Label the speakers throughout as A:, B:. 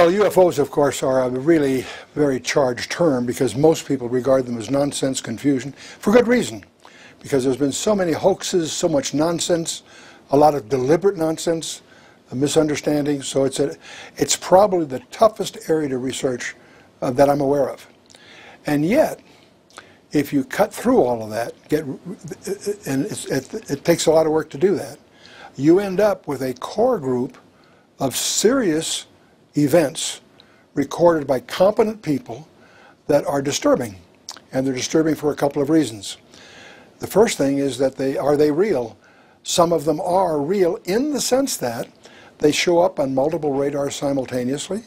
A: Well, UFOs, of course, are a really very charged term because most people regard them as nonsense, confusion, for good reason. Because there's been so many hoaxes, so much nonsense, a lot of deliberate nonsense, misunderstandings. So it's probably the toughest area to research that I'm aware of. And yet, if you cut through all of that, and it takes a lot of work to do that, you end up with a core group of serious events recorded by competent people that are disturbing. And they're disturbing for a couple of reasons. The first thing is that are they real? Some of them are real in the sense that they show up on multiple radars simultaneously.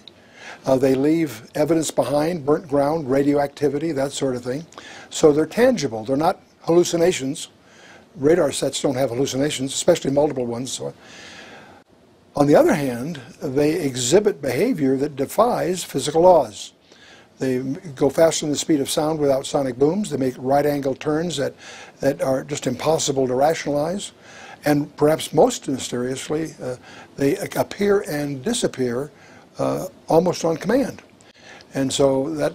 A: They leave evidence behind, burnt ground, radioactivity, that sort of thing. So they're tangible. They're not hallucinations. Radar sets don't have hallucinations, especially multiple ones. So, on the other hand, they exhibit behavior that defies physical laws. They go faster than the speed of sound without sonic booms. They make right-angle turns that are just impossible to rationalize. And perhaps most mysteriously, they appear and disappear almost on command. And so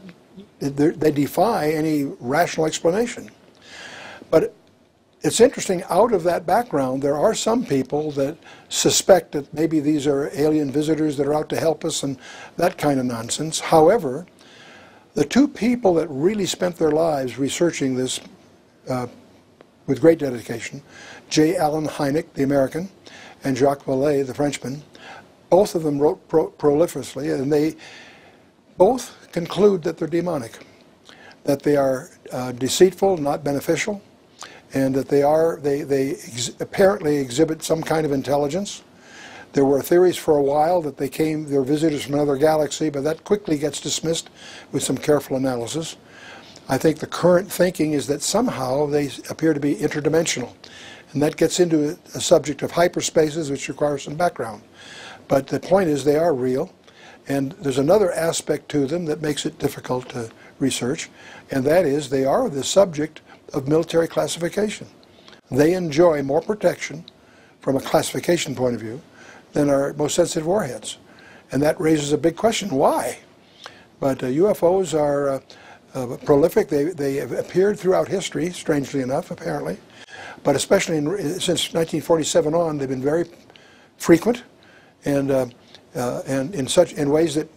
A: they defy any rational explanation. But it's interesting, out of that background, there are some people that suspect that maybe these are alien visitors that are out to help us and that kind of nonsense. However, the two people that really spent their lives researching this with great dedication, J. Allen Hynek, the American, and Jacques Vallée, the Frenchman, both of them wrote prolifically, and they both conclude that they're demonic, that they are deceitful, not beneficial, and that they apparently exhibit some kind of intelligence. There were theories for a while that they're visitors from another galaxy, but that quickly gets dismissed with some careful analysis. I think the current thinking is that somehow they appear to be interdimensional, and that gets into a subject of hyperspaces, which requires some background. But the point is they are real, and there's another aspect to them that makes it difficult to research, and that is they are the subject of military classification. They enjoy more protection from a classification point of view than our most sensitive warheads. And that raises a big question, why? But UFOs are prolific. They have appeared throughout history, strangely enough, apparently. But especially since 1947 on, they've been very frequent and in ways that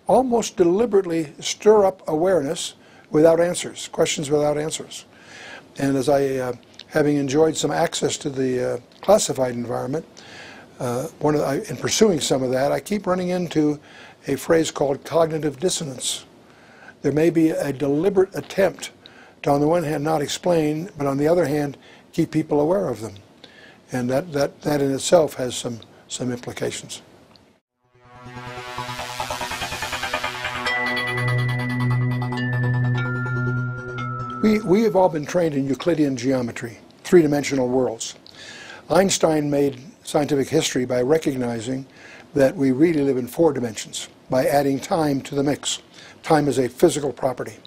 A: almost deliberately stir up awareness without answers, questions without answers. And as having enjoyed some access to the classified environment, in pursuing some of that, I keep running into a phrase called cognitive dissonance. There may be a deliberate attempt to, on the one hand, not explain, but on the other hand, keep people aware of them. And that in itself has some implications. We have all been trained in Euclidean geometry, three-dimensional worlds. Einstein made scientific history by recognizing that we really live in 4 dimensions, by adding time to the mix. Time is a physical property.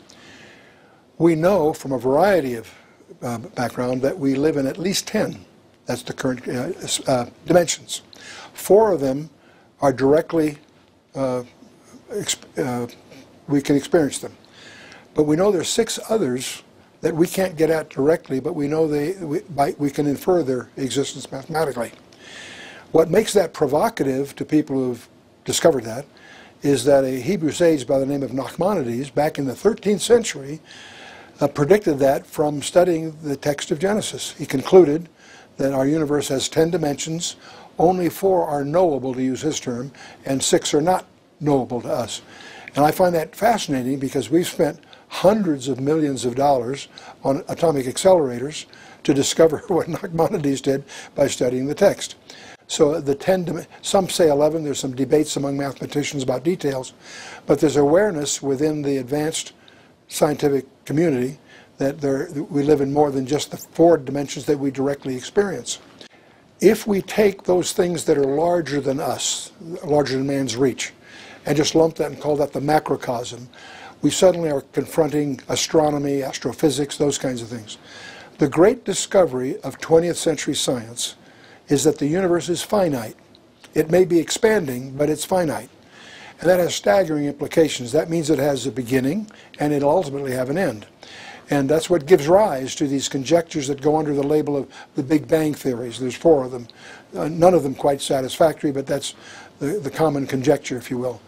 A: We know from a variety of background that we live in at least 10. That's the current dimensions. 4 of them are directly, we can experience them. But we know there's 6 others that we can't get at directly, but we know we can infer their existence mathematically. What makes that provocative to people who've discovered that is that a Hebrew sage by the name of Nachmanides, back in the 13th century, predicted that from studying the text of Genesis. He concluded that our universe has 10 dimensions, only 4 are knowable, to use his term, and 6 are not knowable to us. And I find that fascinating because we've spent hundreds of millions of dollars on atomic accelerators to discover what Nachmanides did by studying the text. So some say 11, there's some debates among mathematicians about details, but there's awareness within the advanced scientific community that we live in more than just the 4 dimensions that we directly experience. If we take those things that are larger than us, larger than man's reach, and just lump that and call that the macrocosm, we suddenly are confronting astronomy, astrophysics, those kinds of things. The great discovery of 20th century science is that the universe is finite. It may be expanding, but it's finite. And that has staggering implications. That means it has a beginning, and it'll ultimately have an end. And that's what gives rise to these conjectures that go under the label of the Big Bang theories. There's 4 of them. None of them quite satisfactory, but that's the common conjecture, if you will.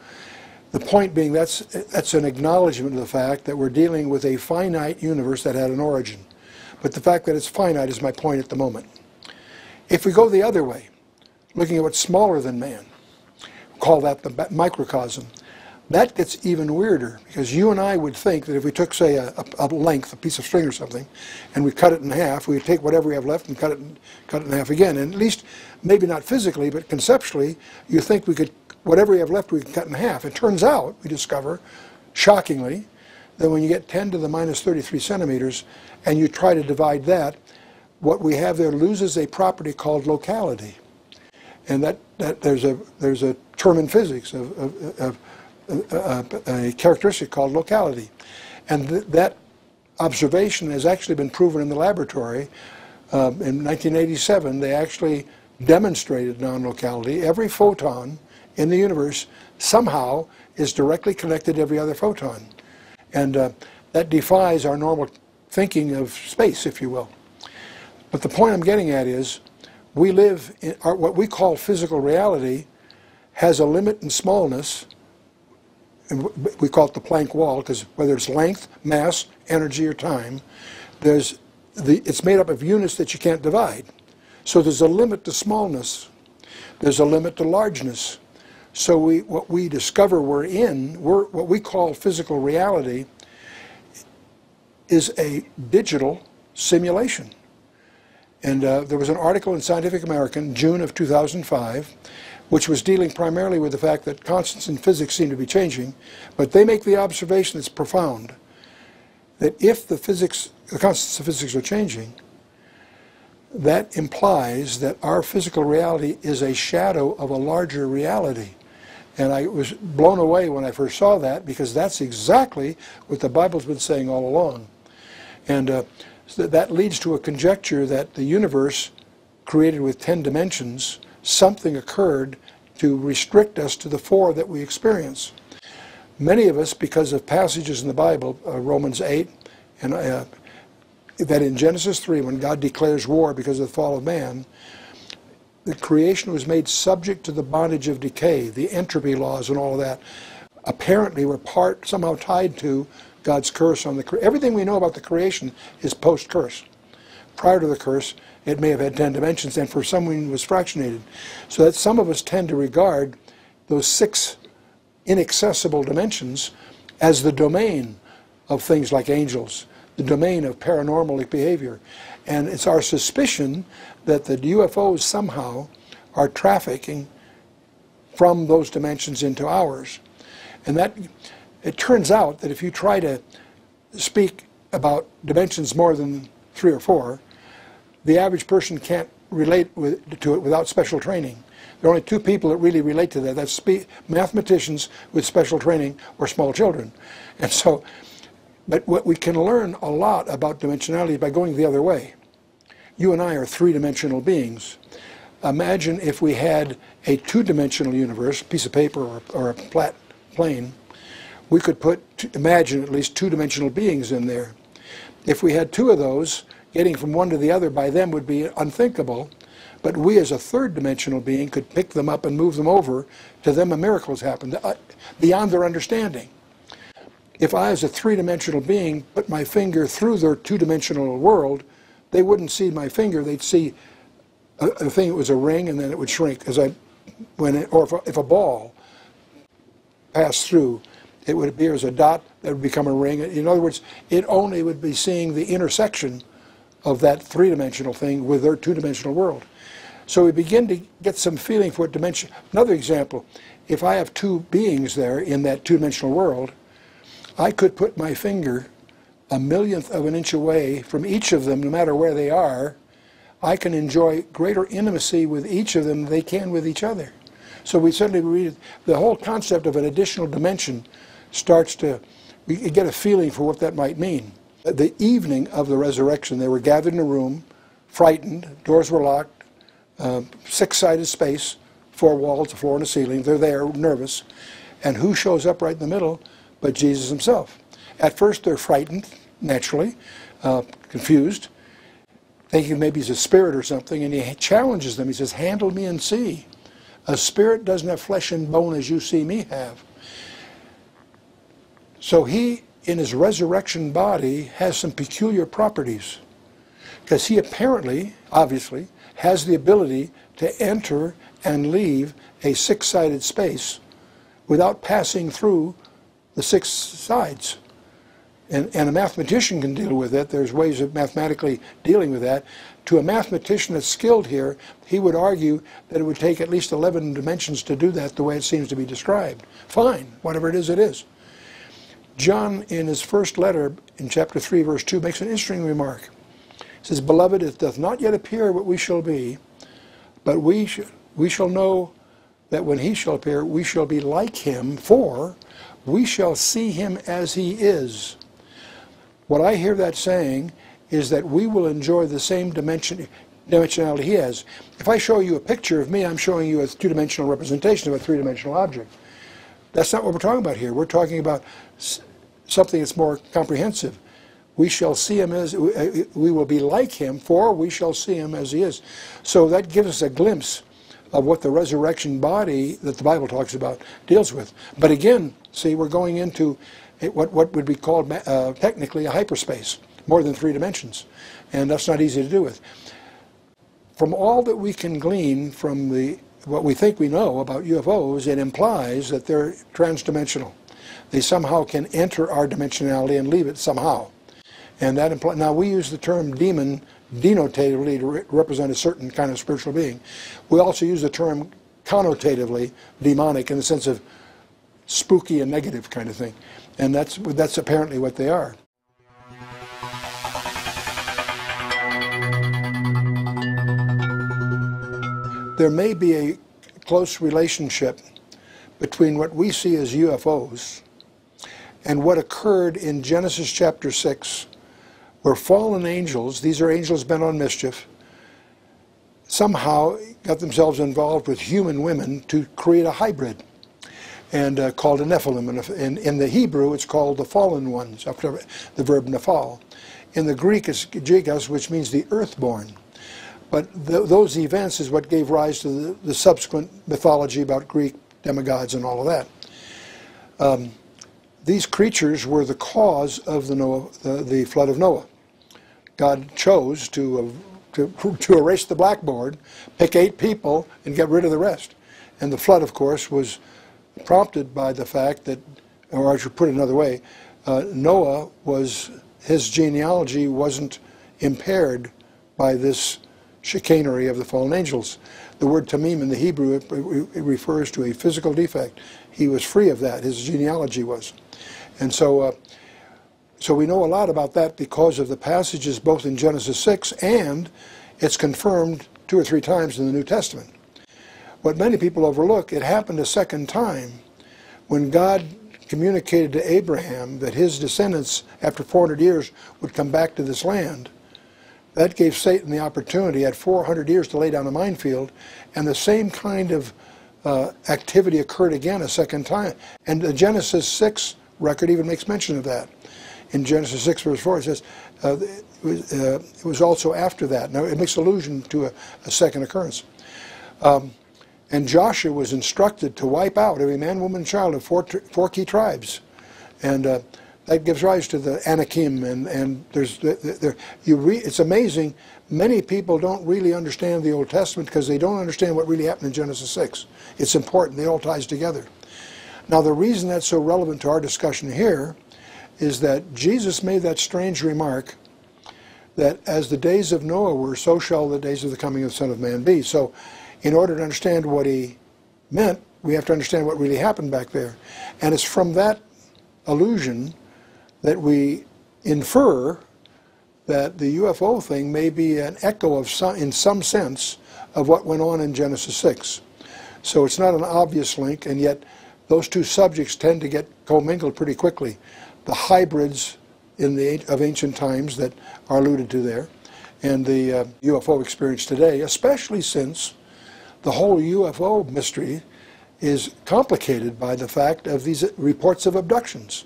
A: The point being that's an acknowledgement of the fact that we're dealing with a finite universe that had an origin. But the fact that it's finite is my point at the moment. If we go the other way, looking at what's smaller than man, call that the microcosm, that gets even weirder, because you and I would think that if we took, say, a length, a piece of string or something, and we cut it in half, we'd take whatever we have left and cut it in half again. And at least, maybe not physically, but conceptually, you think we could, whatever we have left, we can cut in half. It turns out, we discover, shockingly, that when you get 10 to the minus 33 centimeters, and you try to divide that, what we have there loses a property called locality. And that there's a term in physics of a characteristic called locality. And that observation has actually been proven in the laboratory. In 1987, they actually demonstrated non-locality. Every photon in the universe somehow is directly connected to every other photon. And that defies our normal thinking of space, if you will. But the point I'm getting at is, we live in what we call physical reality has a limit in smallness, and we call it the Planck wall, because whether it's length, mass, energy, or time, it's made up of units that you can't divide. So there's a limit to smallness. There's a limit to largeness. So what we discover what we call physical reality is a digital simulation. And there was an article in Scientific American, June of 2005, which was dealing primarily with the fact that constants in physics seem to be changing, but they make the observation that's profound, that if the constants of physics are changing, that implies that our physical reality is a shadow of a larger reality. And I was blown away when I first saw that, because that's exactly what the Bible's been saying all along. And so that leads to a conjecture that the universe, created with 10 dimensions, something occurred to restrict us to the 4 that we experience. Many of us, because of passages in the Bible, Romans 8, and that in Genesis 3, when God declares war because of the fall of man, the creation was made subject to the bondage of decay, the entropy laws and all of that. Apparently we're somehow tied to God's curse on the creation. Everything we know about the creation is post-curse. Prior to the curse, it may have had 10 dimensions, and for someone it was fractionated. So that some of us tend to regard those 6 inaccessible dimensions as the domain of things like angels, the domain of paranormal behavior. And it's our suspicion that the UFOs somehow are trafficking from those dimensions into ours. And that it turns out that if you try to speak about dimensions more than 3 or 4, the average person can't relate to it without special training. There are only 2 people that really relate to that. That's mathematicians with special training or small children. And so, but what we can learn a lot about dimensionality by going the other way. You and I are 3-dimensional beings. Imagine if we had a 2-dimensional universe, a piece of paper or a flat plane. We could imagine at least 2-dimensional beings in there. If we had 2 of those, getting from one to the other by them would be unthinkable, but we as a 3rd-dimensional being could pick them up and move them over. To them a miracle has happened, beyond their understanding. If I as a 3-dimensional being put my finger through their 2-dimensional world, they wouldn't see my finger, they'd see a thing that was a ring, and then it would shrink or if a ball passed through, it would appear as a dot that would become a ring. In other words, it only would be seeing the intersection of that 3-dimensional thing with their 2-dimensional world. So we begin to get some feeling for what dimension. Another example, if I have 2 beings there in that 2-dimensional world, I could put my finger a millionth of an inch away from each of them, no matter where they are. I can enjoy greater intimacy with each of them than they can with each other. So we certainly read the whole concept of an additional dimension starts to, we get a feeling for what that might mean. The evening of the resurrection, they were gathered in a room, frightened, doors were locked, 6-sided space, 4 walls, a floor and a ceiling. They're there, nervous. And who shows up right in the middle but Jesus himself? At first they're frightened, naturally, confused, thinking maybe he's a spirit or something, and he challenges them. He says, handle me and see. A spirit doesn't have flesh and bone as you see me have. So he, in his resurrection body, has some peculiar properties, because he apparently, obviously, has the ability to enter and leave a six-sided space without passing through the six sides. And a mathematician can deal with it. There's ways of mathematically dealing with that. To a mathematician that's skilled here, he would argue that it would take at least 11 dimensions to do that the way it seems to be described. Fine, whatever it is, it is. John, in his first letter, in chapter 3, verse 2, makes an interesting remark. He says, Beloved, it doth not yet appear what we shall be, but we shall know that when he shall appear, we shall be like him, for we shall see him as he is. What I hear that saying is that we will enjoy the same dimensionality he has. If I show you a picture of me, I'm showing you a two-dimensional representation of a three-dimensional object. That's not what we're talking about here. We're talking about something that's more comprehensive. We shall see him as, we will be like him, for we shall see him as he is. So that gives us a glimpse of what the resurrection body that the Bible talks about deals with. But again, see, we're going into what would be called technically a hyperspace, more than 3 dimensions. And that's not easy to do with. From all that we can glean from what we think we know about UFOs, it implies that they're transdimensional. They somehow can enter our dimensionality and leave it somehow. And that implies, now we use the term demon denotatively to represent a certain kind of spiritual being. We also use the term connotatively demonic in the sense of spooky and negative kind of thing. And that's apparently what they are. There may be a close relationship between what we see as UFOs and what occurred in Genesis chapter 6, where fallen angels, these are angels bent on mischief, somehow got themselves involved with human women to create a hybrid, and called a Nephilim. And in the Hebrew, it's called the fallen ones, after the verb nephal. In the Greek, it's gigas, which means the earthborn. But those events is what gave rise to the subsequent mythology about Greek demigods and all of that. These creatures were the cause of the flood of Noah. God chose to erase the blackboard, pick 8 people, and get rid of the rest. And the flood, of course, was prompted by the fact that, or I should put it another way, Noah his genealogy wasn't impaired by this chicanery of the fallen angels. The word tamim in the Hebrew, it refers to a physical defect. He was free of that, his genealogy was. And so we know a lot about that because of the passages both in Genesis 6 and it's confirmed 2 or 3 times in the New Testament. What many people overlook, it happened a second time when God communicated to Abraham that his descendants, after 400 years, would come back to this land. That gave Satan the opportunity at 400 years to lay down a minefield, and the same kind of activity occurred again a second time. And the Genesis 6 record even makes mention of that. In Genesis 6 verse 4 it says, it was also after that. Now it makes allusion to a second occurrence. And Joshua was instructed to wipe out every man, woman, and child of 4 key tribes. And that gives rise to the Anakim, and it's amazing. Many people don't really understand the Old Testament because they don't understand what really happened in Genesis 6. It's important. It all ties together. Now, the reason that's so relevant to our discussion here is that Jesus made that strange remark that as the days of Noah were, so shall the days of the coming of the Son of Man be. So in order to understand what he meant, we have to understand what really happened back there. And it's from that allusion that we infer that the UFO thing may be an echo of in some sense of what went on in Genesis 6. So it's not an obvious link, and yet those two subjects tend to get commingled pretty quickly. The hybrids of ancient times that are alluded to there, and the UFO experience today, especially since the whole UFO mystery is complicated by the fact of these reports of abductions.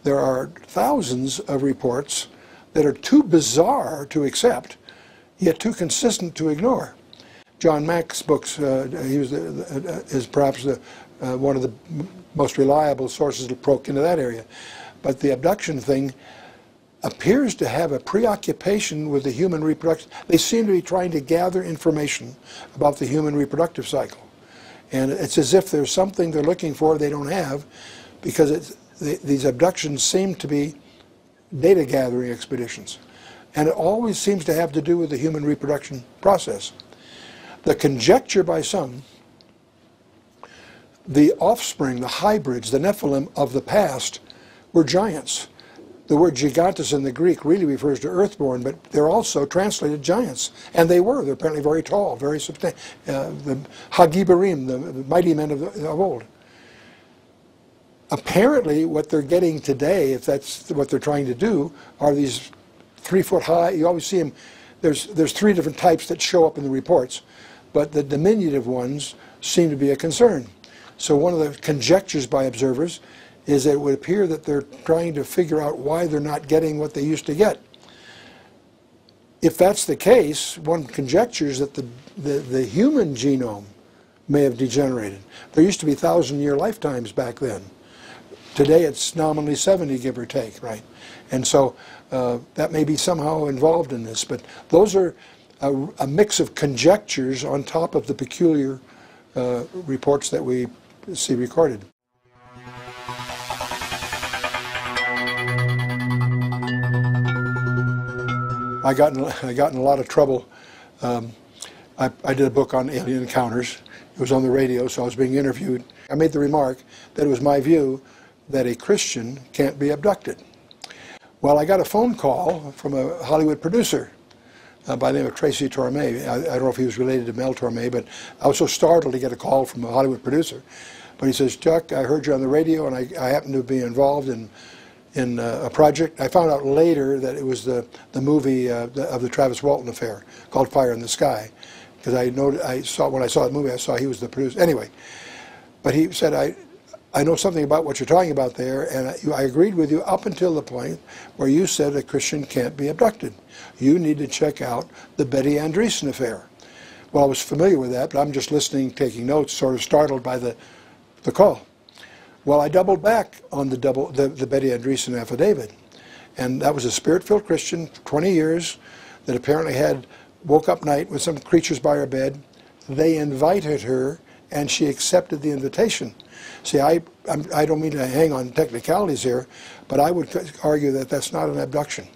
A: There are thousands of reports that are too bizarre to accept, yet too consistent to ignore. John Mack's books, is perhaps one of the most reliable sources to poke into that area. But the abduction thing appears to have a preoccupation with the human reproduction. They seem to be trying to gather information about the human reproductive cycle. And it's as if there's something they're looking for they don't have, because these abductions seem to be data gathering expeditions. And it always seems to have to do with the human reproduction process. The conjecture by some, the offspring, the hybrids, the Nephilim of the past were giants. The word gigantes in the Greek really refers to earthborn, but they're also translated giants. And they were. They're apparently very tall, very substantial. The Hagibarim, the mighty men of old. Apparently, what they're getting today, if that's what they're trying to do, are these 3-foot high. You always see them. There's 3 different types that show up in the reports, but the diminutive ones seem to be a concern. So one of the conjectures by observers is that it would appear that they're trying to figure out why they're not getting what they used to get. If that's the case, one conjectures that the human genome may have degenerated. There used to be 1,000-year lifetimes back then. Today it's nominally 70, give or take, right? And so that may be somehow involved in this. But those are a mix of conjectures on top of the peculiar reports that we see recorded. I got in a lot of trouble. I did a book on alien encounters. It was on the radio, so I was being interviewed. I made the remark that it was my view that a Christian can't be abducted. Well, I got a phone call from a Hollywood producer by the name of Tracy Torme. I don't know if he was related to Mel Torme, but I was so startled to get a call from a Hollywood producer. But he says, "Chuck, I heard you on the radio, and I happen to be involved in a project." I found out later that it was the movie of the Travis Walton affair called Fire in the Sky, because when I saw the movie, I saw he was the producer. Anyway, but he said, I know something about what you're talking about there, and I agreed with you up until the point where you said a Christian can't be abducted. You need to check out the Betty Andreessen affair. Well, I was familiar with that, but I'm just listening, taking notes, sort of startled by the call. Well, I doubled back on the Betty Andreessen affidavit, and that was a spirit-filled Christian, 20 years, that apparently woke up night with some creatures by her bed. They invited her, and she accepted the invitation. See, I don't mean to hang on technicalities here, but I would argue that that's not an abduction.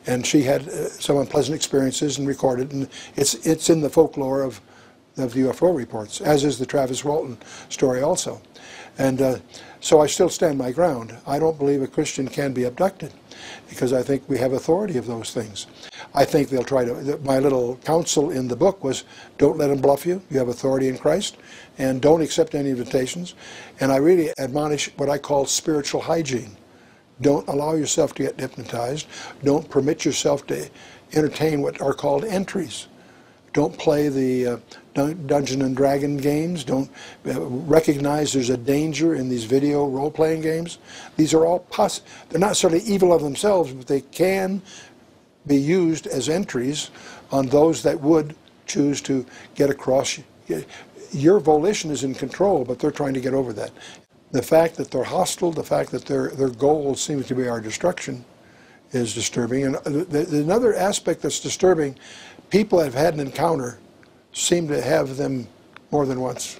A: And she had some unpleasant experiences and recorded, and it's in the folklore of the UFO reports, as is the Travis Walton story also. And so I still stand my ground. I don't believe a Christian can be abducted, because I think we have authority of those things. I think they'll try to, my little counsel in the book was, don't let them bluff you. You have authority in Christ, and don't accept any invitations. And I really admonish what I call spiritual hygiene. Don't allow yourself to get hypnotized. Don't permit yourself to entertain what are called entries. Don't play the Dungeon and Dragon games. Don't recognize there's a danger in these video role-playing games. These are all they're not necessarily evil of themselves, but they can be used as entries on those that would choose to get across. Your volition is in control, but they're trying to get over that. The fact that they're hostile, the fact that their goal seems to be our destruction, is disturbing. And another aspect that's disturbing, people that have had an encounter seem to have them more than once.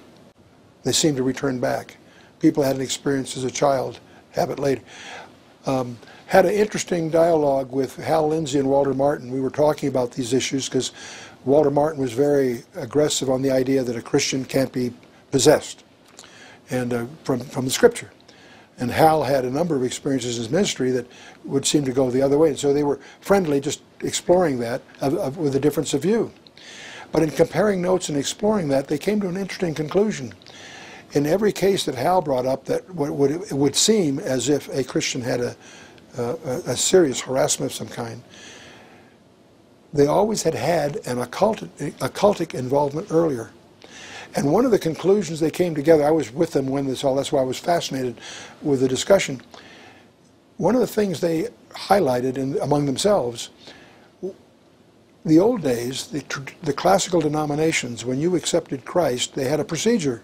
A: They seem to return back. People had an experience as a child, have it later. Had an interesting dialogue with Hal Lindsey and Walter Martin. We were talking about these issues because Walter Martin was very aggressive on the idea that a Christian can't be possessed, and from the Scripture. And Hal had a number of experiences in his ministry that would seem to go the other way. And so they were friendly, just exploring that with a difference of view. But in comparing notes and exploring that, they came to an interesting conclusion. In every case that Hal brought up, that it would seem as if a Christian had a serious harassment of some kind, they always had an occultic involvement earlier. And one of the conclusions they came together, I was with them when that's why I was fascinated with the discussion. One of the things they highlighted among themselves, the old days, the classical denominations, when you accepted Christ, they had a procedure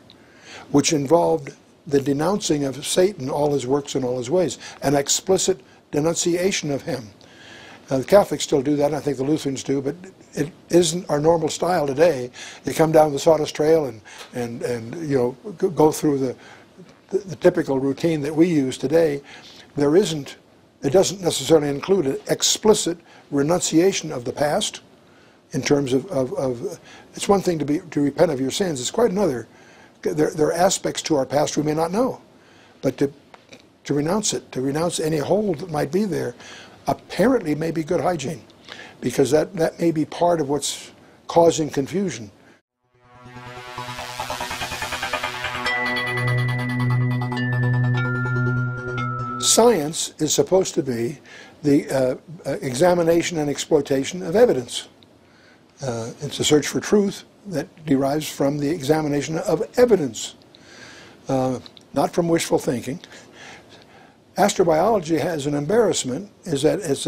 A: which involved the denouncing of Satan, all his works and all his ways, an explicit denunciation of him. The Catholics still do that, and I think the Lutherans do, but it isn't our normal style today. You come down the Sawdust Trail and you know, go through the typical routine that we use today. It doesn't necessarily include an explicit renunciation of the past in terms of it's one thing to repent of your sins, it's quite another. There are aspects to our past we may not know, but to renounce it, to renounce any hold that might be there, apparently may be good hygiene, because that may be part of what's causing confusion. Science is supposed to be the examination and exploitation of evidence. It's a search for truth that derives from the examination of evidence, not from wishful thinking. Astrobiology has an embarrassment, is that it's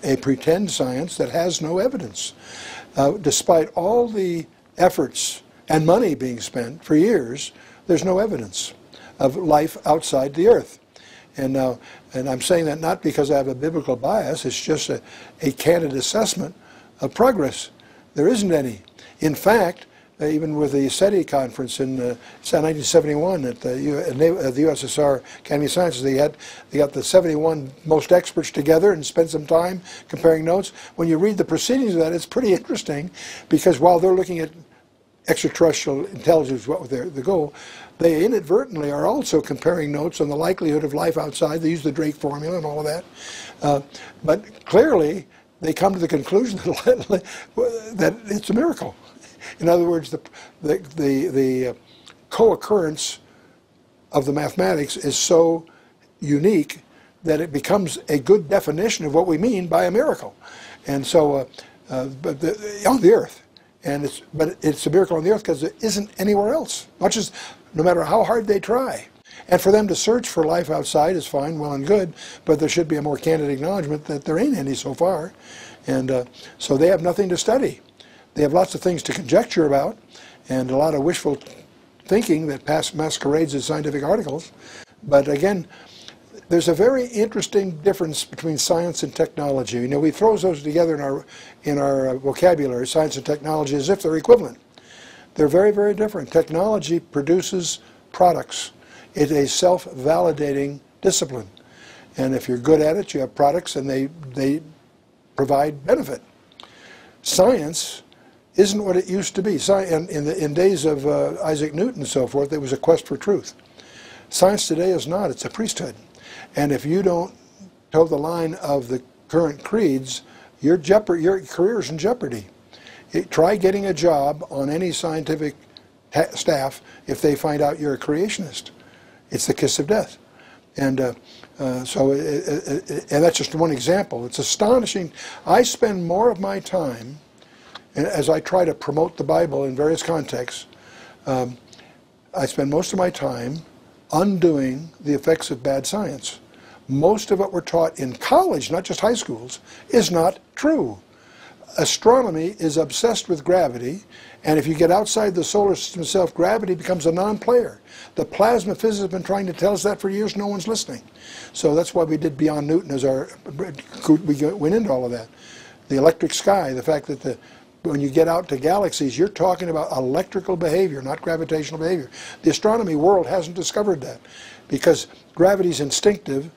A: a pretend science that has no evidence. Despite all the efforts and money being spent for years, there's no evidence of life outside the Earth. And I'm saying that not because I have a biblical bias, it's just a candid assessment of progress. There isn't any. In fact, even with the SETI conference in 1971 at the USSR Academy of Sciences, they got the 71 most experts together and spent some time comparing notes. When you read the proceedings of that, it's pretty interesting, because while they're looking at extraterrestrial intelligence, what was the goal, they inadvertently are also comparing notes on the likelihood of life outside. They use the Drake formula and all of that. But clearly, they come to the conclusion that it's a miracle. In other words, the co-occurrence of the mathematics is so unique that it becomes a good definition of what we mean by a miracle. And so, on the Earth. But it's a miracle on the Earth because it isn't anywhere else, no matter how hard they try. And for them to search for life outside is fine, well and good, but there should be a more candid acknowledgement that there ain't any so far. And so they have nothing to study. They have lots of things to conjecture about, and a lot of wishful thinking that masquerades as scientific articles. But again, there's a very interesting difference between science and technology. You know, we throw those together in our vocabulary, science and technology, as if they're equivalent. They're very, very different. Technology produces products. It's a self-validating discipline. And if you're good at it, you have products, and they provide benefit. Science isn't what it used to be. In days of Isaac Newton and so forth, it was a quest for truth. Science today is not. It's a priesthood. And if you don't toe the line of the current creeds, your career is in jeopardy. Try getting a job on any scientific staff if they find out you're a creationist. It's the kiss of death. And and that's just one example. It's astonishing. I spend more of my time, as I try to promote the Bible in various contexts, I spend most of my time undoing the effects of bad science. Most of what we're taught in college, not just high schools, is not true. Astronomy is obsessed with gravity, and if you get outside the solar system itself, gravity becomes a non-player. The plasma physicists have been trying to tell us that for years. No one's listening. So that's why we did Beyond Newton we went into all of that. The electric sky, the fact that when you get out to galaxies, you're talking about electrical behavior, not gravitational behavior. The astronomy world hasn't discovered that, because gravity's instinctive.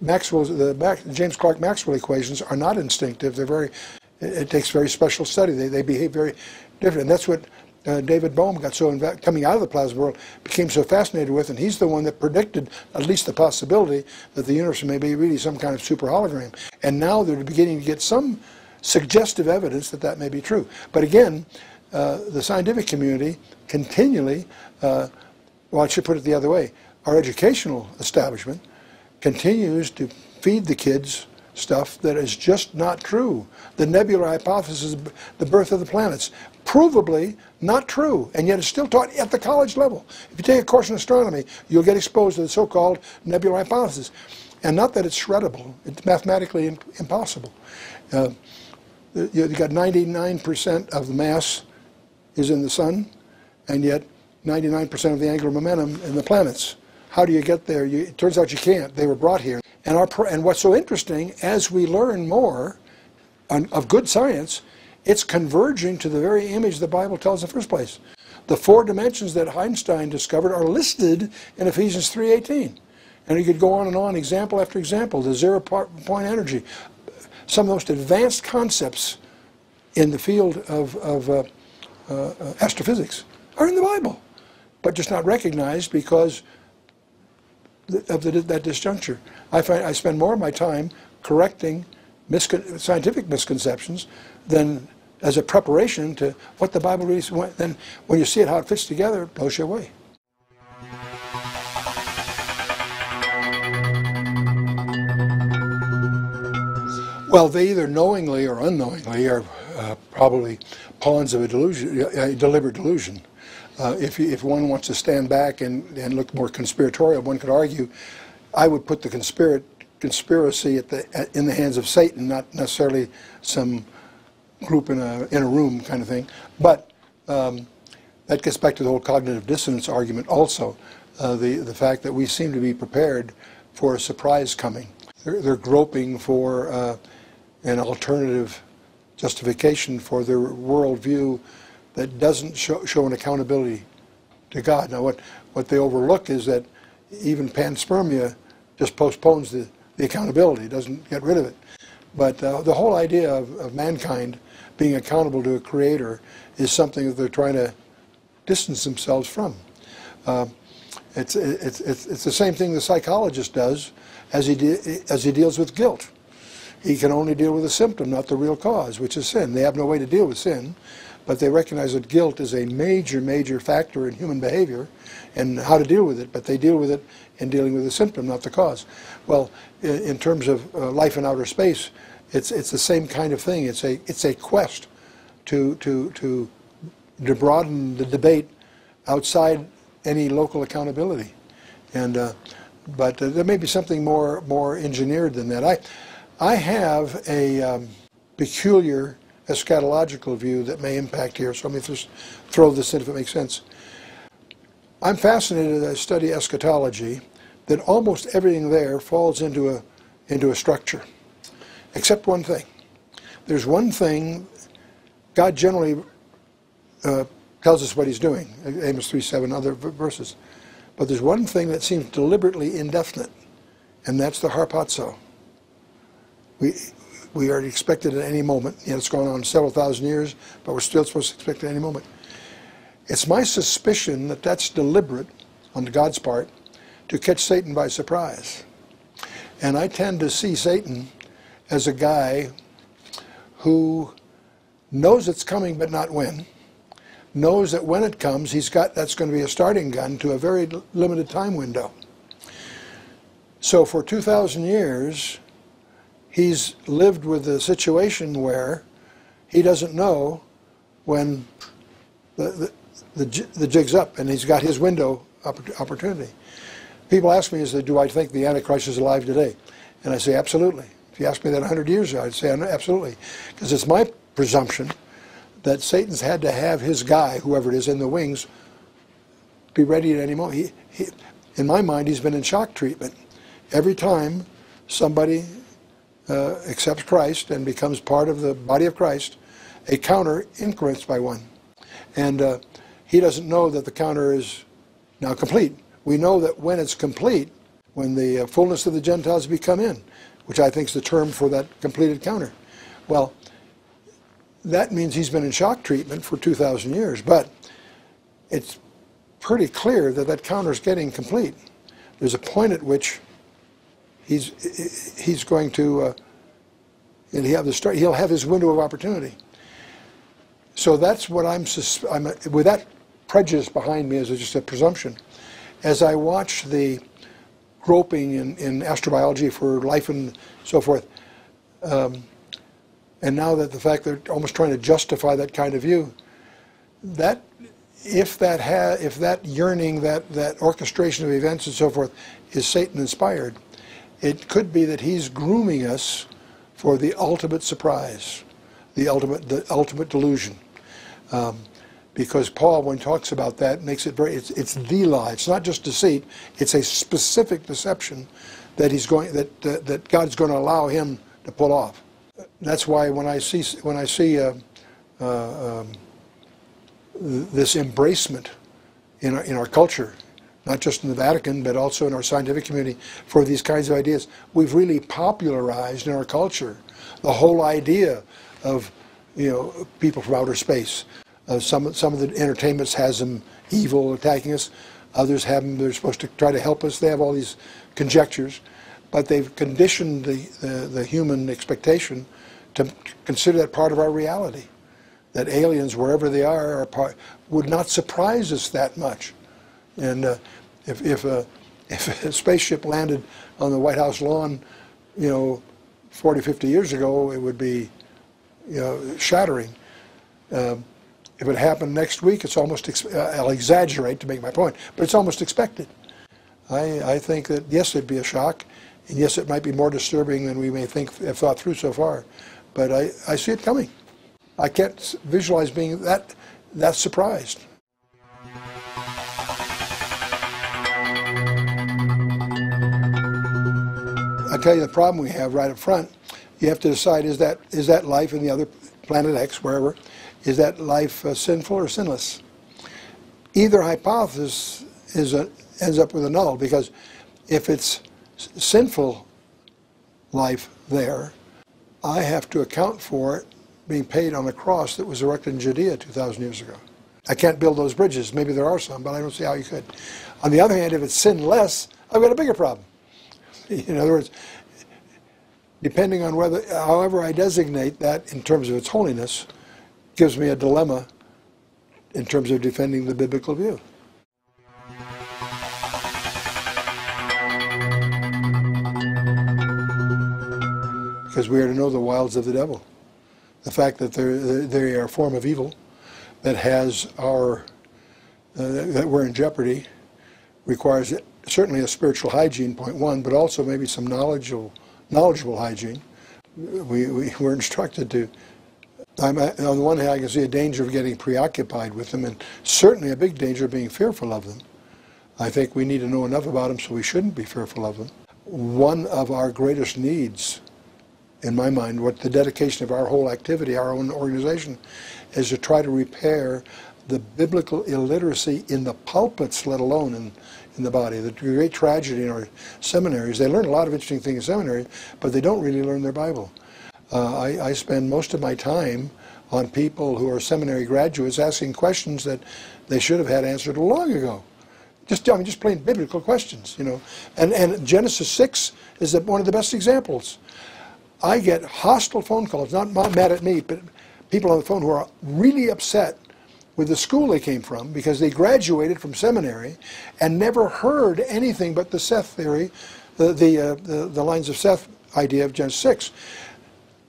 A: The James Clerk Maxwell equations are not instinctive. It takes very special study. They behave very different. And that's what David Bohm got coming out of the plasma world, became so fascinated with, and he's the one that predicted at least the possibility that the universe may be really some kind of super hologram. And now they're beginning to get some suggestive evidence that that may be true. But again, the scientific community continually, well, I should put it the other way, our educational establishment continues to feed the kids stuff that is just not true. The nebular hypothesis, the birth of the planets, provably not true, and yet it's still taught at the college level. If you take a course in astronomy, you'll get exposed to the so-called nebula hypothesis. And not that it's shreddable, it's mathematically impossible. You've got 99% of the mass is in the sun, and yet 99% of the angular momentum in the planets. How do you get there? It turns out you can't. They were brought here. And what's so interesting, as we learn more of good science, it's converging to the very image the Bible tells in the first place. The 4 dimensions that Einstein discovered are listed in Ephesians 3:18. And you could go on and on, example after example, the zero-point energy. Some of the most advanced concepts in the field of astrophysics are in the Bible, but just not recognized because of that disjuncture. I find I spend more of my time correcting scientific misconceptions than as a preparation to what the Bible really says. Then when you see it, how it fits together, it blows you away. Well, they either knowingly or unknowingly are probably pawns of a delusion, a deliberate delusion. If one wants to stand back and look more conspiratorial, one could argue, I would put the conspiracy in the hands of Satan, not necessarily some group in a room kind of thing. But that gets back to the whole cognitive dissonance argument also, the fact that we seem to be prepared for a surprise coming. They're groping for an alternative justification for their worldview that doesn't show an accountability to God. Now what they overlook is that even panspermia just postpones the accountability, doesn't get rid of it. But the whole idea of mankind being accountable to a creator is something that they're trying to distance themselves from. It's the same thing the psychologist does as he deals with guilt. He can only deal with the symptom, not the real cause, which is sin. They have no way to deal with sin, but they recognize that guilt is a major, major factor in human behavior and how to deal with it, but they deal with it in dealing with the symptom, not the cause. Well, in terms of life in outer space, it's the same kind of thing. It's a quest to broaden the debate outside any local accountability. But there may be something more engineered than that. I have a peculiar eschatological view that may impact here, so let me just throw this in if it makes sense. I'm fascinated as I study eschatology that almost everything there falls into a structure, except one thing. There's one thing God generally tells us what he's doing, Amos 3:7, other verses. But there's one thing that seems deliberately indefinite, and that's the harpazo. We are expected at any moment. It's gone on several thousand years, but we're still supposed to expect at any moment. It's my suspicion that that's deliberate on God's part to catch Satan by surprise. And I tend to see Satan as a guy who knows it's coming but not when, knows that when it comes that's going to be a starting gun to a very limited time window. So for 2,000 years, he's lived with a situation where he doesn't know when the jig's up, and he's got his window opportunity. People ask me, do I think the Antichrist is alive today? And I say, absolutely. If you asked me that 100 years ago, I'd say absolutely. Because it's my presumption that Satan's had to have his guy, whoever it is, in the wings, be ready at any moment. In my mind, he's been in shock treatment. Every time somebody accepts Christ and becomes part of the body of Christ, a counter increments by one. And he doesn't know that the counter is now complete. We know that when it's complete, when the fullness of the Gentiles become in, which I think is the term for that completed counter. Well, that means he's been in shock treatment for 2,000 years, but it's pretty clear that that counter is getting complete. There's a point at which he's going to, and he'll have his window of opportunity. So that's what I'm with that prejudice behind me as just a presumption. As I watch the groping in astrobiology for life and so forth, and now that the fact they're almost trying to justify that kind of view, that if that yearning, that orchestration of events and so forth is Satan inspired, it could be that he's grooming us for the ultimate surprise, the ultimate delusion. Because Paul, when he talks about that, makes it it's the lie. It's not just deceit. It's a specific deception that that God's going to allow him to pull off. That's why when I see this embracement in our culture, not just in the Vatican, but also in our scientific community, for these kinds of ideas, we've really popularized in our culture the whole idea of, people from outer space. Some of the entertainments has them evil, attacking us. Others have them, they're supposed to try to help us. They have all these conjectures, but they've conditioned the human expectation to consider that part of our reality. That aliens, wherever they are would not surprise us that much. And if a spaceship landed on the White House lawn, 40, 50 years ago, it would be, shattering. If it happened next week, it's almost, I'll exaggerate to make my point, but it's almost expected. I think that, yes, it'd be a shock, and yes, it might be more disturbing than we may have thought through so far, but I see it coming. I can't visualize being that surprised. I'll tell you the problem we have right up front. You have to decide, is that life in the other planet X, wherever, is that life sinful or sinless? Either hypothesis ends up with a null, because if it's sinful life there, I have to account for it being paid on a cross that was erected in Judea 2,000 years ago. I can't build those bridges. Maybe there are some, but I don't see how you could. On the other hand, if it's sinless, I've got a bigger problem. In other words, depending on however I designate that in terms of its holiness, gives me a dilemma in terms of defending the biblical view. Because we are to know the wiles of the devil. The fact that they are a form of evil that has that we're in jeopardy requires certainly a spiritual hygiene, point one, but also maybe some knowledgeable hygiene. We're instructed to. On the one hand, I can see a danger of getting preoccupied with them, and certainly a big danger of being fearful of them. I think we need to know enough about them so we shouldn't be fearful of them. One of our greatest needs, in my mind, what the dedication of our whole activity, our own organization, is to try to repair the biblical illiteracy in the pulpits, let alone in the body. The great tragedy in our seminaries, they learn a lot of interesting things in seminary, but they don't really learn their Bible. I spend most of my time on people who are seminary graduates asking questions that they should have had answered long ago. Just plain biblical questions, And Genesis 6 is one of the best examples. I get hostile phone calls, not mad at me, but people on the phone who are really upset with the school they came from because they graduated from seminary and never heard anything but the Seth theory, the lines of Seth idea of Genesis 6.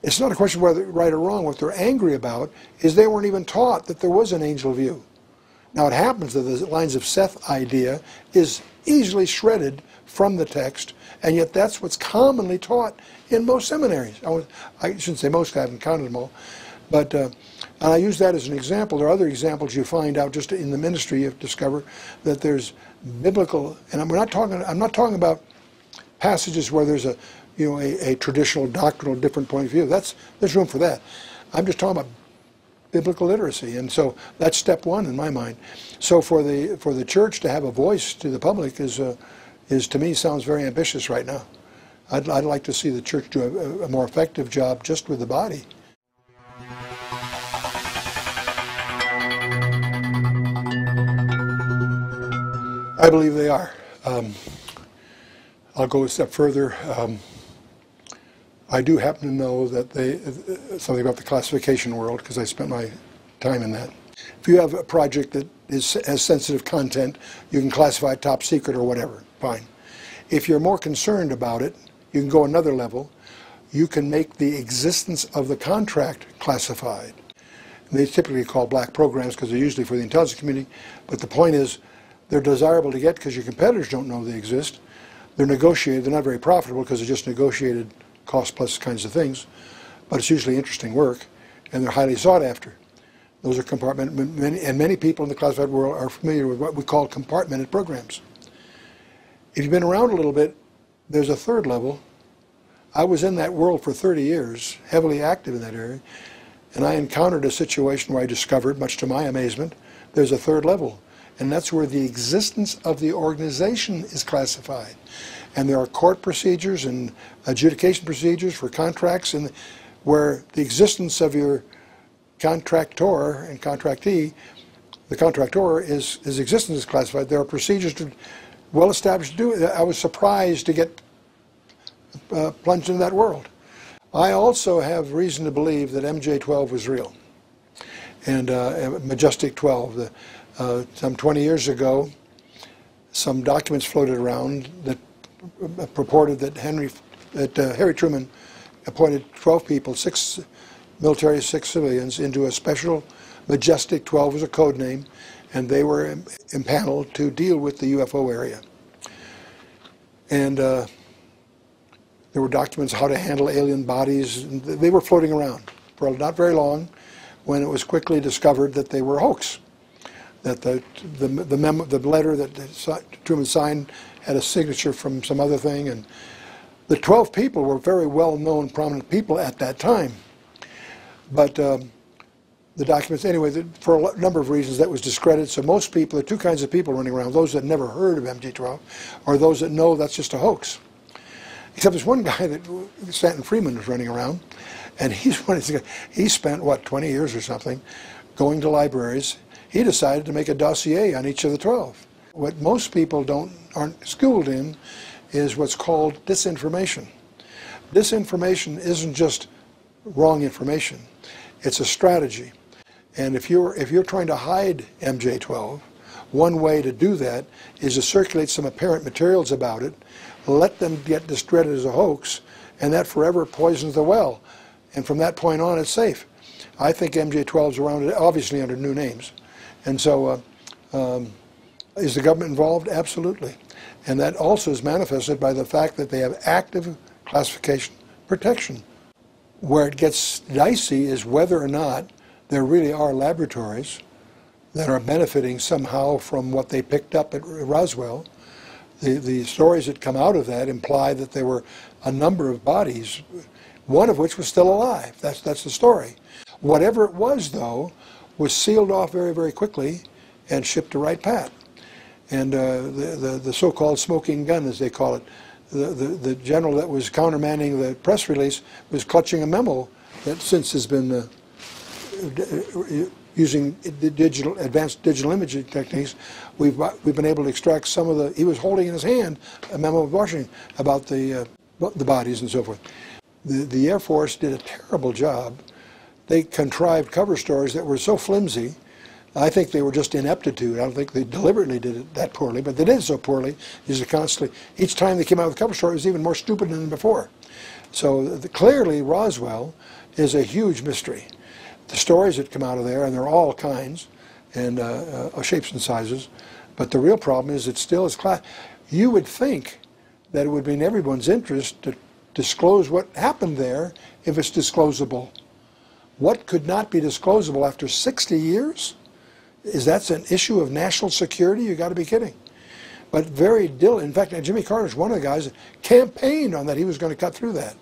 A: It's not a question of whether right or wrong. What they're angry about is they weren't even taught that there was an angel view. Now it happens that the lines of Seth idea is easily shredded from the text, and yet that's what's commonly taught in most seminaries. I shouldn't say most, I haven't counted them all. But and I use that as an example. There are other examples you find out just in the ministry. You discover that there's biblical, and I'm not talking about passages where there's a traditional doctrinal different point of view. There's room for that. I'm just talking about biblical literacy, and so that's step one in my mind. So for the church to have a voice to the public is to me sounds very ambitious right now. I'd like to see the church do a more effective job just with the body. I believe they are. I'll go a step further. I do happen to know that something about the classification world, because I spent my time in that. If you have a project that has sensitive content, you can classify it top secret or whatever, fine. If you're more concerned about it, you can go another level. You can make the existence of the contract classified. And they typically call black programs because they're usually for the intelligence community. But the point is, they're desirable to get because your competitors don't know they exist. They're negotiated. They're not very profitable because they're just negotiated cost-plus kinds of things. But it's usually interesting work, and they're highly sought after. Those are compartmented, and many people in the classified world are familiar with what we call compartmented programs. If you've been around a little bit, there's a third level. I was in that world for 30 years, heavily active in that area, and I encountered a situation where I discovered, much to my amazement, there's a third level. And that's where the existence of the organization is classified. And there are court procedures and adjudication procedures for contracts, and where the existence of your contractor and contractee, the contractor his existence is classified. There are procedures well established to do it. I was surprised to get plunged into that world. I also have reason to believe that MJ-12 was real, and Majestic 12. Some 20 years ago, some documents floated around that purported that Harry Truman appointed 12 people, 6 military, 6 civilians, into a special Majestic 12 was a code name, and they were impaneled to deal with the UFO area. And there were documents how to handle alien bodies. They were floating around for not very long, when it was quickly discovered that they were a hoax. That the letter that Truman signed had a signature from some other thing, and the 12 people were very well-known, prominent people at that time. But the documents, anyway, for a number of reasons, that was discredited. So most people, there are two kinds of people running around: those that never heard of MJ-12, or those that know that's just a hoax. Except there's one guy that Stanton Friedman was running around, and he spent, what, 20 years or something, going to libraries. He decided to make a dossier on each of the 12. What most people aren't schooled in is what's called disinformation. Disinformation isn't just wrong information. It's a strategy. And if you're trying to hide MJ-12, one way to do that is to circulate some apparent materials about it, let them get discredited as a hoax, and that forever poisons the well. And from that point on, it's safe. I think MJ-12 is around, obviously under new names. And so, is the government involved? Absolutely. And that also is manifested by the fact that they have active classification protection. Where it gets dicey is whether or not there really are laboratories that are benefiting somehow from what they picked up at Roswell. The stories that come out of that imply that there were a number of bodies, one of which was still alive. That's the story. Whatever it was, though, was sealed off very, very quickly and shipped to Wright Pat. And the so-called smoking gun, as they call it, the general that was countermanding the press release was clutching a memo that since has been using advanced digital imaging techniques, we've been able to extract some of the. He was holding in his hand a memo of Washington about the bodies and so forth. The Air Force did a terrible job. They contrived cover stories that were so flimsy. I think they were just ineptitude. I don't think they deliberately did it that poorly, but they did it so poorly. Each time they came out with a cover story, it was even more stupid than before. So clearly, Roswell is a huge mystery. The stories that come out of there, and they're all kinds, and shapes and sizes, but the real problem is it still is class. You would think that it would be in everyone's interest to disclose what happened there if it's disclosable. What could not be disclosable after 60 years? Is that an issue of national security? You got to be kidding. But very diligent. In fact, Jimmy Carter's one of the guys that campaigned on that he was going to cut through that.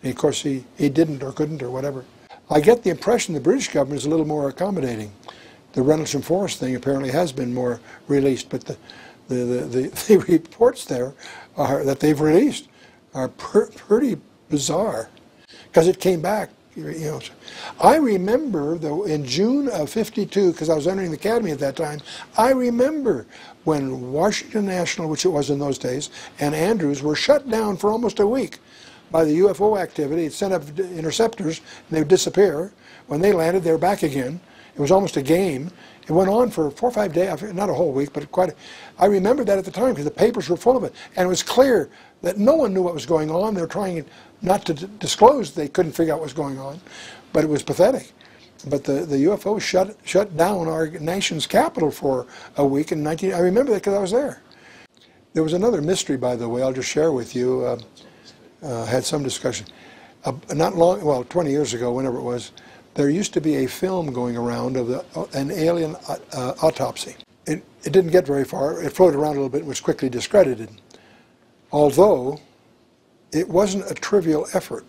A: And of course, he didn't or couldn't or whatever. I get the impression the British government is a little more accommodating. The Reynolds and Forrest thing apparently has been more released, but the reports there that they've released are pretty bizarre because it came back. I remember, though, in June of '52, because I was entering the academy at that time, I remember when Washington National, which it was in those days, and Andrews were shut down for almost a week by the UFO activity. It sent up interceptors, and they would disappear. When they landed, they were back again. It was almost a game. It went on for 4 or 5 days, not a whole week, but I remember that at the time because the papers were full of it. And it was clear that no one knew what was going on. They were trying not to disclose. They couldn't figure out what was going on. But it was pathetic. But the UFO shut down our nation's capital for a week in 19... I remember that because I was there. There was another mystery, by the way, I'll just share with you. Had some discussion. Not long, well, 20 years ago, whenever it was, there used to be a film going around of an alien autopsy. It didn't get very far. It floated around a little bit and was quickly discredited. Although, it wasn't a trivial effort.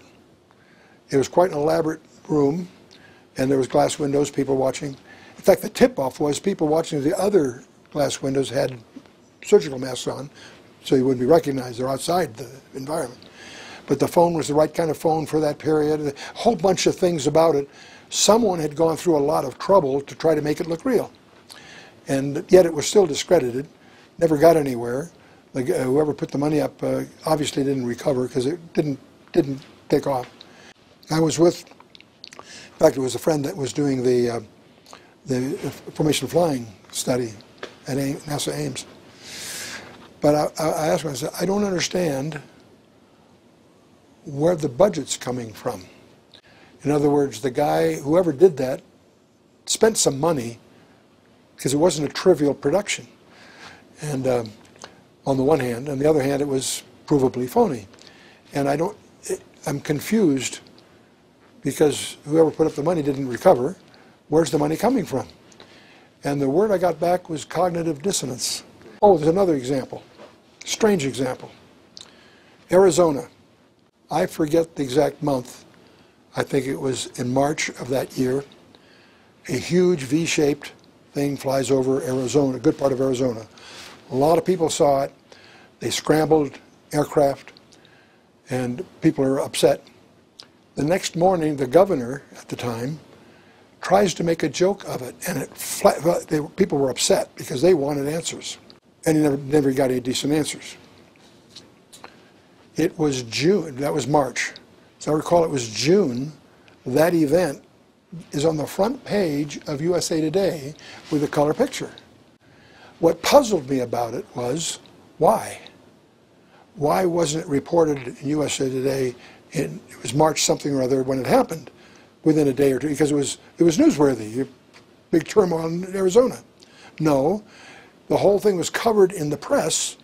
A: It was quite an elaborate room, and there was glass windows, people watching. In fact, the tip-off was people watching the other glass windows had surgical masks on, so you wouldn't be recognized. They're outside the environment. But the phone was the right kind of phone for that period. A whole bunch of things about it. Someone had gone through a lot of trouble to try to make it look real. And yet it was still discredited, never got anywhere. Whoever put the money up obviously didn't recover because it didn't take off. I was with, in fact, it was a friend that was doing the formation flying study at NASA Ames. But I asked him, I said, I don't understand where the budget's coming from. In other words, the guy, whoever did that, spent some money because it wasn't a trivial production. And on the one hand, on the other hand, it was provably phony. And I'm confused because whoever put up the money didn't recover. Where's the money coming from? And the word I got back was cognitive dissonance. Oh, there's another example, strange example. Arizona. I forget the exact month. I think it was in March of that year. A huge V-shaped thing flies over Arizona, a good part of Arizona. A lot of people saw it. They scrambled aircraft, and people are upset. The next morning, the governor at the time tries to make a joke of it, and people were upset because they wanted answers, and he never got any decent answers. It was June, that was March. So I recall it was June. That event is on the front page of USA Today with a color picture. What puzzled me about it was, why? Why wasn't it reported in USA Today it was March something or other when it happened, within a day or two, because it was newsworthy, big turmoil in Arizona. No, the whole thing was covered in the press.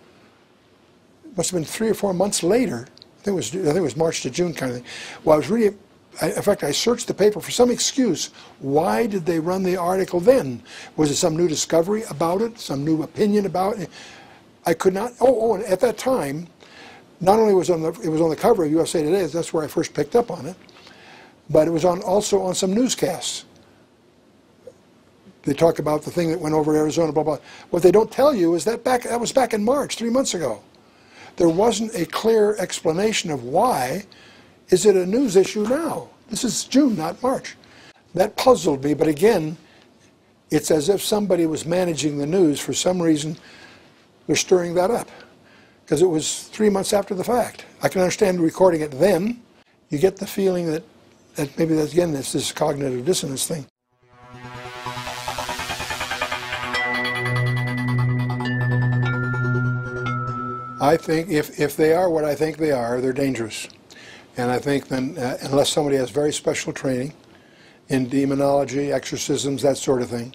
A: It must have been 3 or 4 months later. I think it was March to June kind of thing. Well, I was really, in fact, I searched the paper for some excuse. Why did they run the article then? Was it some new discovery about it? Some new opinion about it? I could not. And at that time, not only was it on the cover of USA Today. That's where I first picked up on it, but it was also on some newscasts. They talk about the thing that went over Arizona, blah blah. What they don't tell you is that was back in March, 3 months ago. There wasn't a clear explanation of why is it a news issue now. This is June, not March. That puzzled me, but again, it's as if somebody was managing the news. For some reason, they're stirring that up, because it was 3 months after the fact. I can understand recording it then. You get the feeling that maybe that's, again, this cognitive dissonance thing. I think if they are what I think they are, they're dangerous. And I think then, unless somebody has very special training in demonology, exorcisms, that sort of thing,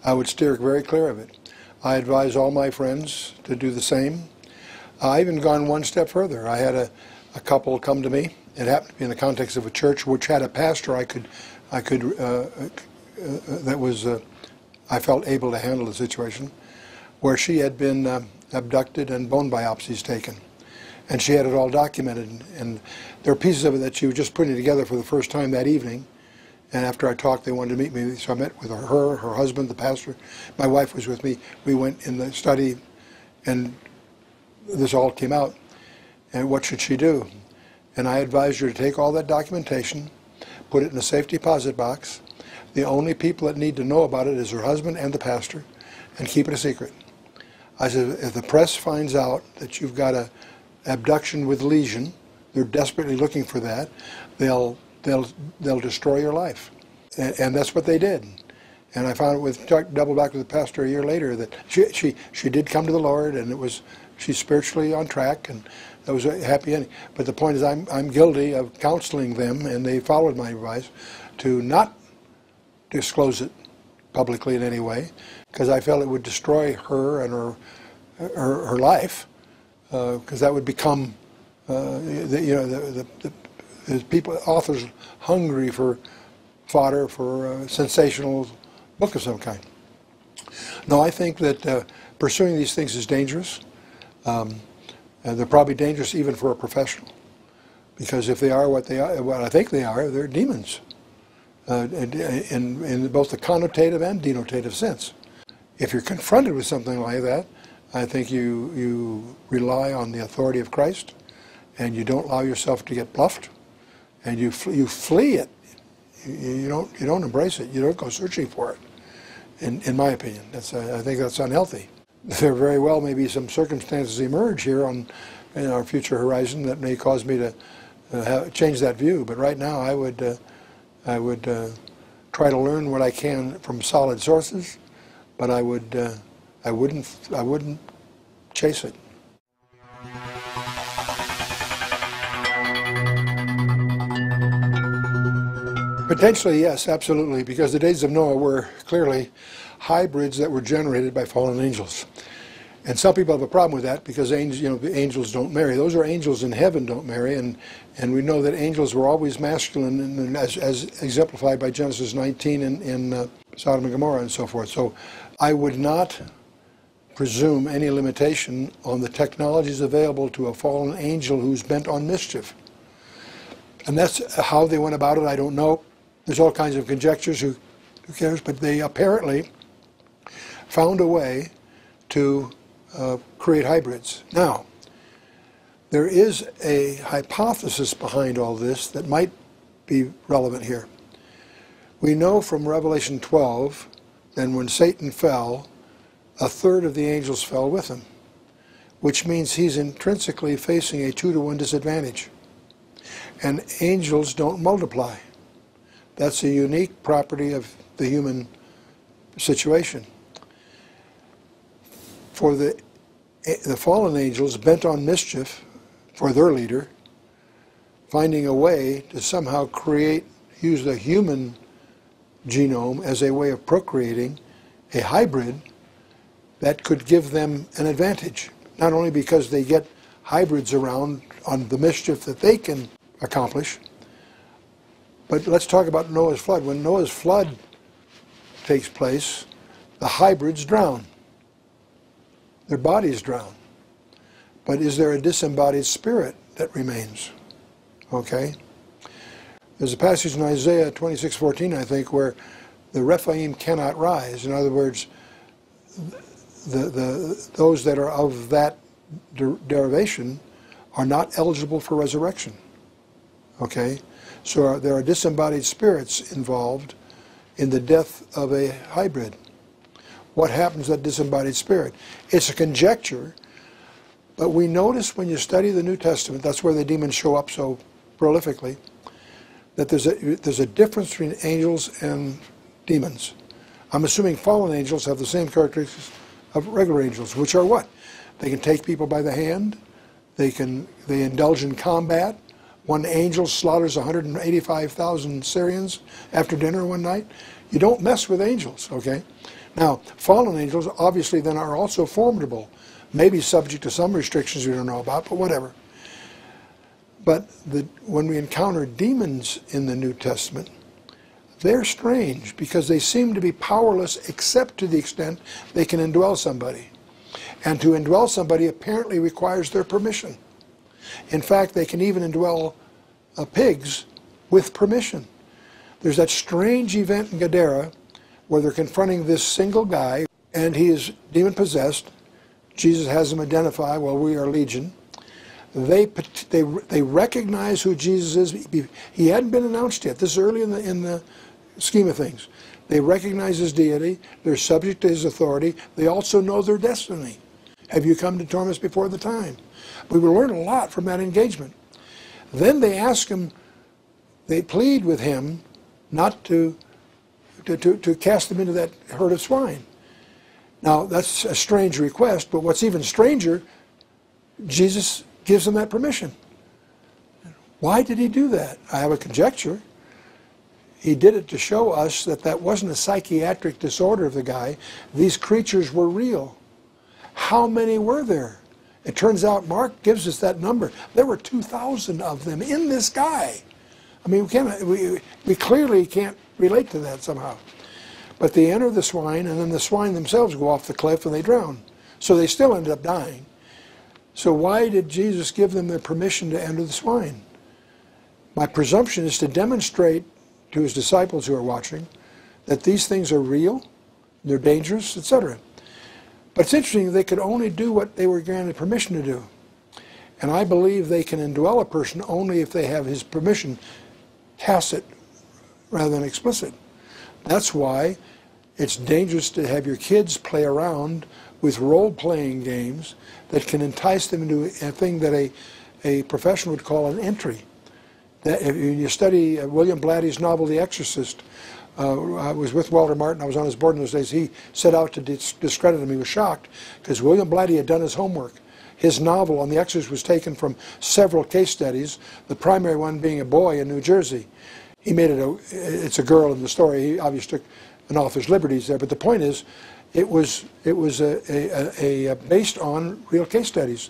A: I would steer very clear of it. I advise all my friends to do the same. I even gone one step further. I had a couple come to me. It happened to be in the context of a church which had a pastor I felt able to handle the situation, where she had been abducted and bone biopsies taken. And she had it all documented. And there are pieces of it that she was just putting together for the first time that evening. And after I talked, they wanted to meet me. So I met with her husband, the pastor. My wife was with me. We went in the study, and this all came out. And what should she do? And I advised her to take all that documentation, put it in a safe deposit box. The only people that need to know about it is her husband and the pastor, and keep it a secret. I said, if the press finds out that you've got an abduction with lesion, they're desperately looking for that, they'll destroy your life. And that's what they did. And I found it double back with the pastor a year later that she did come to the Lord, and she's spiritually on track, and that was a happy ending. But the point is, I'm guilty of counseling them, and they followed my advice to not disclose it publicly in any way, because I felt it would destroy her and her life, because that would become the people, authors hungry for fodder for a sensational book of some kind. No, I think that pursuing these things is dangerous. And they're probably dangerous even for a professional, because if they are what I think they are, they're demons, in both the connotative and denotative sense. If you're confronted with something like that, I think you rely on the authority of Christ, and you don't allow yourself to get bluffed, and you flee it. You don't embrace it. You don't go searching for it. In my opinion, I think that's unhealthy. There very well may be some circumstances emerge here in our future horizon that may cause me to change that view. But right now, I would try to learn what I can from solid sources, but I wouldn't chase it. Potentially, yes, absolutely, because the days of Noah were clearly hybrids that were generated by fallen angels. And some people have a problem with that because angels, the angels don't marry. Those are angels in heaven don't marry, and we know that angels were always masculine, and as exemplified by Genesis 19 in Sodom and Gomorrah and so forth. So I would not presume any limitation on the technologies available to a fallen angel who's bent on mischief. And that's how they went about it, I don't know. There's all kinds of conjectures, who cares, but they apparently found a way to create hybrids. Now, there is a hypothesis behind all this that might be relevant here. We know from Revelation 12 that when Satan fell, a third of the angels fell with him, which means he's intrinsically facing a 2-to-1 disadvantage. And angels don't multiply. That's a unique property of the human situation. For the fallen angels bent on mischief for their leader, finding a way to somehow use the human genome as a way of procreating a hybrid that could give them an advantage. Not only because they get hybrids around on the mischief that they can accomplish, but let's talk about Noah's flood. When Noah's flood takes place, the hybrids drown. Their bodies drown. But is there a disembodied spirit that remains? Okay? There's a passage in Isaiah 26:14, I think, where the Rephaim cannot rise. In other words, those that are of that derivation are not eligible for resurrection. Okay? So there are disembodied spirits involved in the death of a hybrid. What happens to that disembodied spirit? It's a conjecture, but we notice when you study the New Testament, that's where the demons show up so prolifically, that there's a difference between angels and demons. I'm assuming fallen angels have the same characteristics of regular angels, which are what? They can take people by the hand, they indulge in combat. One angel slaughters 185,000 Syrians after dinner one night. You don't mess with angels, okay? Now, fallen angels obviously then are also formidable, maybe subject to some restrictions we don't know about, but whatever. But when we encounter demons in the New Testament, they're strange because they seem to be powerless except to the extent they can indwell somebody. And to indwell somebody apparently requires their permission. In fact, they can even indwell pigs with permission. There's that strange event in Gadara where they're confronting this single guy, and he is demon-possessed. Jesus has him identify, well, we are legion. They recognize who Jesus is. He hadn't been announced yet. This is early in the scheme of things. They recognize his deity. They're subject to his authority. They also know their destiny. Have you come to torment us before the time? We will learn a lot from that engagement. Then they ask him, they plead with him not to cast them into that herd of swine. Now, that's a strange request, but what's even stranger, Jesus gives them that permission. Why did he do that? I have a conjecture. He did it to show us that that wasn't a psychiatric disorder of the guy. These creatures were real. How many were there? It turns out Mark gives us that number. There were 2,000 of them in this guy. I mean, we clearly can't relate to that somehow. But they enter the swine, and then the swine themselves go off the cliff and they drown. So they still ended up dying. So why did Jesus give them the permission to enter the swine? My presumption is to demonstrate to his disciples who are watching that these things are real, they're dangerous, etc. But it's interesting, they could only do what they were granted permission to do. And I believe they can indwell a person only if they have his permission, tacit rather than explicit. That's why it's dangerous to have your kids play around with role-playing games that can entice them into a thing that a professional would call an entry. That if you study William Blatty's novel, The Exorcist, I was with Walter Martin, I was on his board in those days, he set out to discredit him. He was shocked because William Blatty had done his homework. His novel on The Exorcist was taken from several case studies, the primary one being a boy in New Jersey. He made it it's a girl in the story. He obviously took an author's liberties there, but the point is, it was based on real case studies.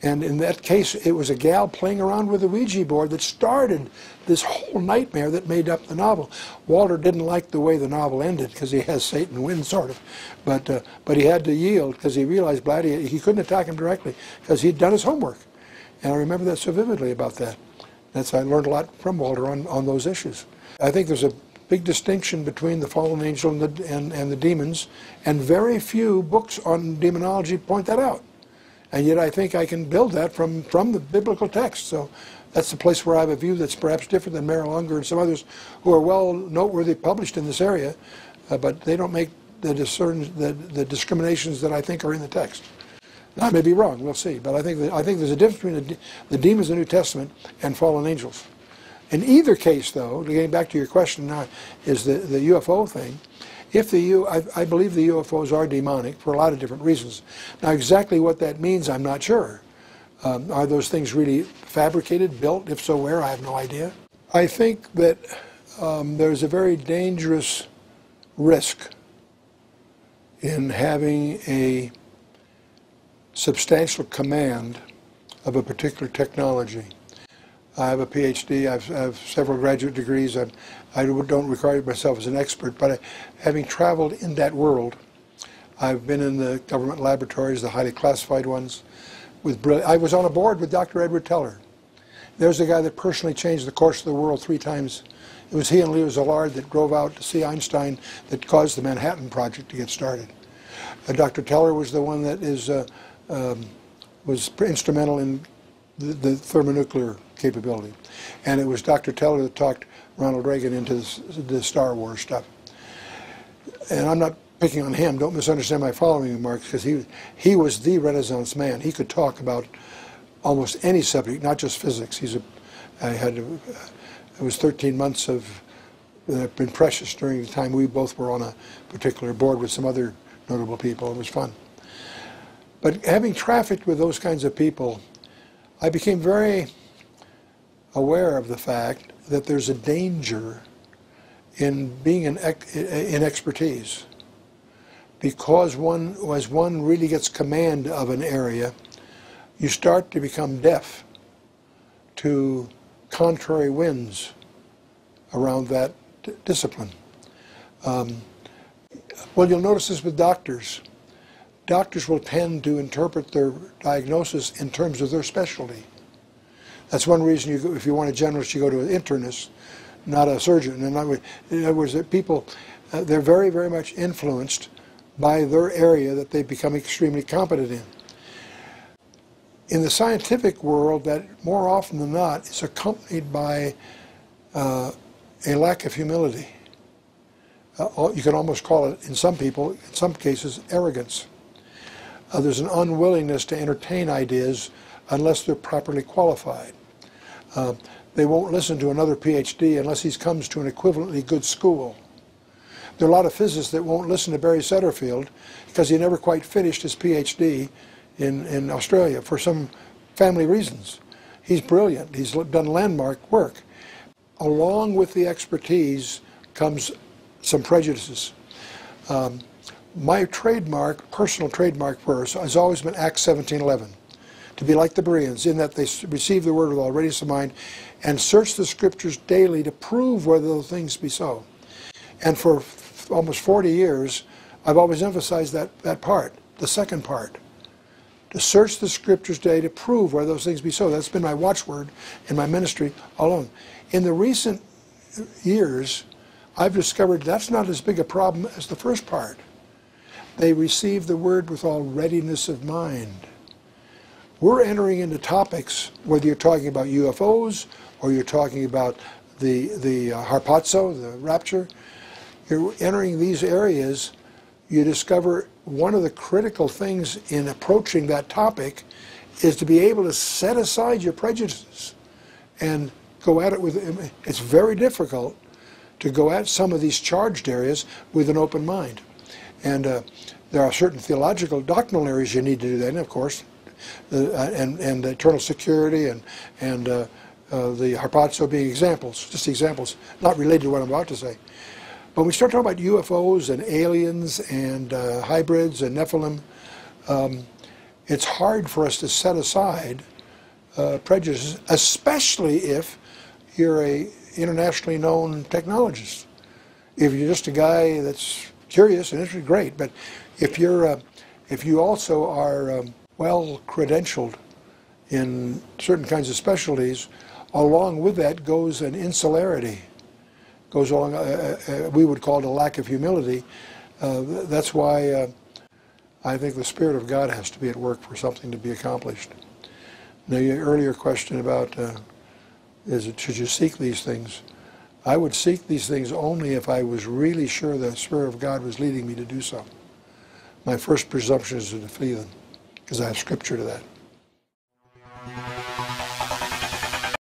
A: And in that case, it was a gal playing around with a Ouija board that started this whole nightmare that made up the novel. Walter didn't like the way the novel ended because he has Satan win, sort of. But he had to yield because he realized Blatty, he couldn't attack him directly because he'd done his homework. And I remember that so vividly about that. I learned a lot from Walter on those issues. I think there's a big distinction between the fallen angel and the demons, and very few books on demonology point that out. And yet I think I can build that from the biblical text. So that's the place where I have a view that's perhaps different than Merrill Unger and some others who are well noteworthy published in this area, but they don't make the discriminations that I think are in the text. Now, I may be wrong, we'll see, but I think there's a difference between the demons of the New Testament and fallen angels. In either case, though, getting back to your question now, is the UFO thing. I believe the UFOs are demonic for a lot of different reasons. Now, exactly what that means, I'm not sure. Are those things really fabricated, built? If so, where? I have no idea. I think that there's a very dangerous risk in having a substantial command of a particular technology. I have a PhD, I have several graduate degrees. I don't regard myself as an expert, but having traveled in that world, I've been in the government laboratories, the highly classified ones. I was on a board with Dr. Edward Teller. There's the guy that personally changed the course of the world 3 times. It was he and Leo Szilard that drove out to see Einstein that caused the Manhattan Project to get started. Dr. Teller was the one that was instrumental in the thermonuclear capability. And it was Dr. Teller that talked Ronald Reagan into the Star Wars stuff. And I'm not picking on him, don't misunderstand my following remarks, because he was the Renaissance man. He could talk about almost any subject, not just physics. It was 13 months that have been precious during the time we both were on a particular board with some other notable people. It was fun. But having trafficked with those kinds of people, I became very aware of the fact that there's a danger in being in expertise. Because as one really gets command of an area, you start to become deaf to contrary winds around that discipline. Well, you'll notice this with doctors. Doctors will tend to interpret their diagnosis in terms of their specialty. That's one reason if you want a generalist, you go to an internist, not a surgeon. In other words, people, they're very, very much influenced by their area that they become extremely competent in. In the scientific world, that more often than not is accompanied by a lack of humility. You can almost call it, in some people, in some cases, arrogance. There's an unwillingness to entertain ideas unless they're properly qualified. They won't listen to another PhD unless he comes to an equivalently good school. There are a lot of physicists that won't listen to Barry Setterfield because he never quite finished his PhD in Australia for some family reasons. He's brilliant. He's done landmark work. along with the expertise comes some prejudices. My trademark, personal trademark verse, has always been Acts 17:11. To be like the Bereans, in that they receive the word with all readiness of mind and search the scriptures daily to prove whether those things be so. And for almost 40 years, I've always emphasized that part, the second part. To search the scriptures daily to prove whether those things be so. That's been my watchword in my ministry all along. In the recent years, I've discovered that's not as big a problem as the first part. They receive the word with all readiness of mind. We're entering into topics, whether you're talking about UFOs or you're talking about the harpazo, the rapture, you're entering these areas, you discover one of the critical things in approaching that topic is to be able to set aside your prejudices and go at it with, it's very difficult to go at some of these charged areas with an open mind. And there are certain theological, doctrinal areas you need to do that in, of course, and eternal security and the harpazo being examples, just examples, not related to what I'm about to say. But when we start talking about UFOs and aliens and hybrids and Nephilim, it's hard for us to set aside prejudices, especially if you're a internationally known technologist. If you're just a guy that's curious and interested, great. But if you also are well credentialed in certain kinds of specialties, along with that goes an insularity. Goes along, we would call it a lack of humility. That's why I think the Spirit of God has to be at work for something to be accomplished. Now, your earlier question about should you seek these things? I would seek these things only if I was really sure the Spirit of God was leading me to do so. My first presumption is to flee them, because I have Scripture to that.